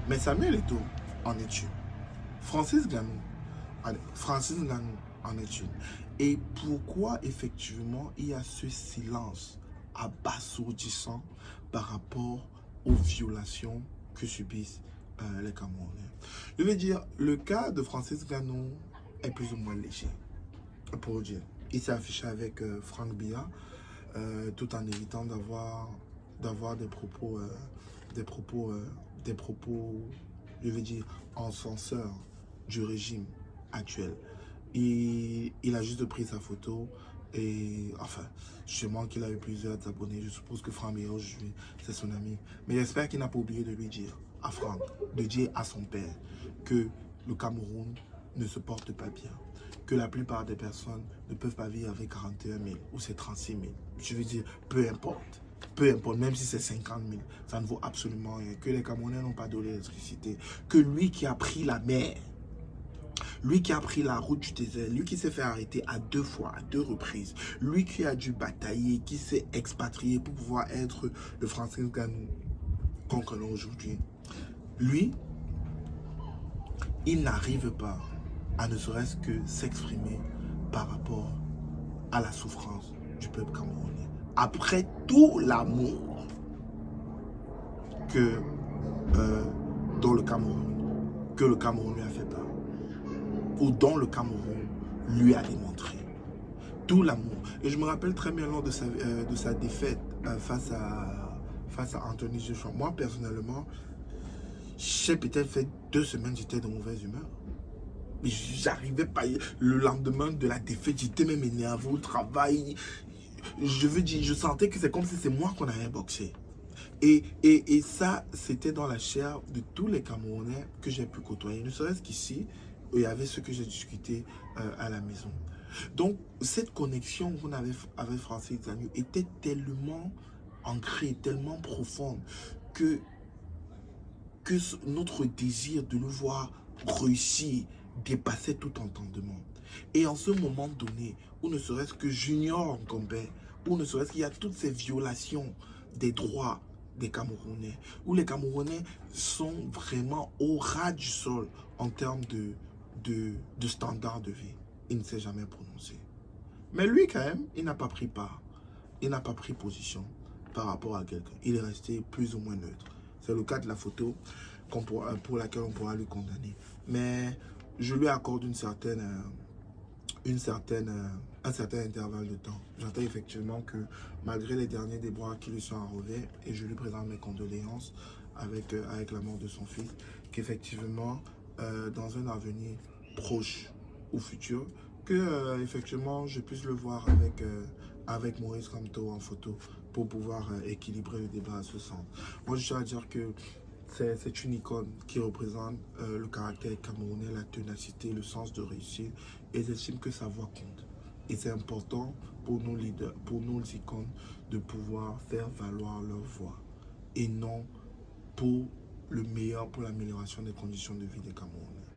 Mais Samuel Eto'o en est une. Francis Ngannou, en est une. Et pourquoi effectivement il y a ce silence abasourdissant par rapport aux violations que subissent les Camerounais? Je veux dire, le cas de Francis Ngannou est plus ou moins léger, pour dire. Il s'est affiché avec Franck Biya, tout en évitant d'avoir des propos, je veux dire, encenseurs du régime actuel. Il a juste pris sa photo et, enfin, sûrement qu'il a eu plusieurs abonnés. Je suppose que Franck Biya aujourd'hui, c'est son ami. Mais j'espère qu'il n'a pas oublié de lui dire à Franck, de dire à son père que le Cameroun ne se porte pas bien, que la plupart des personnes ne peuvent pas vivre avec 41 000 ou c'est 36 000. Je veux dire, peu importe. Peu importe, même si c'est 50 000, ça ne vaut absolument rien. Que les Camerounais n'ont pas d'eau d'électricité. Que lui qui a pris la mer, lui qui a pris la route du désert, lui qui s'est fait arrêter à 2 fois, à 2 reprises, lui qui a dû batailler, qui s'est expatrié pour pouvoir être le Francis Ngannou qu'on connaît aujourd'hui, lui, il n'arrive pas à ne serait-ce que s'exprimer par rapport à la souffrance du peuple camerounais. Après tout l'amour que dans le Cameroun, que le Cameroun lui a fait part, ou dont le Cameroun lui a démontré. Tout l'amour. Et je me rappelle très bien lors de sa défaite face à Anthony Joshua. Moi, personnellement, j'ai peut-être fait 2 semaines, j'étais de mauvaise humeur. Mais j'arrivais pas. Le lendemain de la défaite, j'étais même énervé au travail. Je veux dire, je sentais que c'est comme si c'est moi qu'on avait boxé. Et ça, c'était dans la chair de tous les Camerounais que j'ai pu côtoyer. Ne serait-ce qu'ici, il y avait ce que j'ai discuté à la maison. Donc, cette connexion qu'on avait avec Francis Ngannou était tellement ancrée, tellement profonde que notre désir de le voir réussir dépassait tout entendement. Et en ce moment donné, où ne serait-ce que Junior Ngombé, où ne serait-ce qu'il y a toutes ces violations des droits des Camerounais, où les Camerounais sont vraiment au ras du sol en termes de standard de vie. Il ne s'est jamais prononcé. Mais lui, quand même, il n'a pas pris part. Il n'a pas pris position par rapport à quelqu'un. Il est resté plus ou moins neutre. C'est le cas de la photo pour laquelle on pourra lui condamner. Mais je lui accorde un certain intervalle de temps. J'entends effectivement que malgré les derniers déboires qui lui sont arrivés, et je lui présente mes condoléances avec la mort de son fils, qu'effectivement, dans un avenir proche ou futur, que effectivement je puisse le voir avec Maurice Kamto en photo pour pouvoir équilibrer le débat à ce sens. Moi, je tiens à dire que c'est une icône qui représente le caractère camerounais, la ténacité, le sens de réussir. Et j'estime que sa voix compte. Et c'est important pour nos leaders, pour nos icônes, de pouvoir faire valoir leur voix. Et non pour le meilleur, pour l'amélioration des conditions de vie des Camerounais.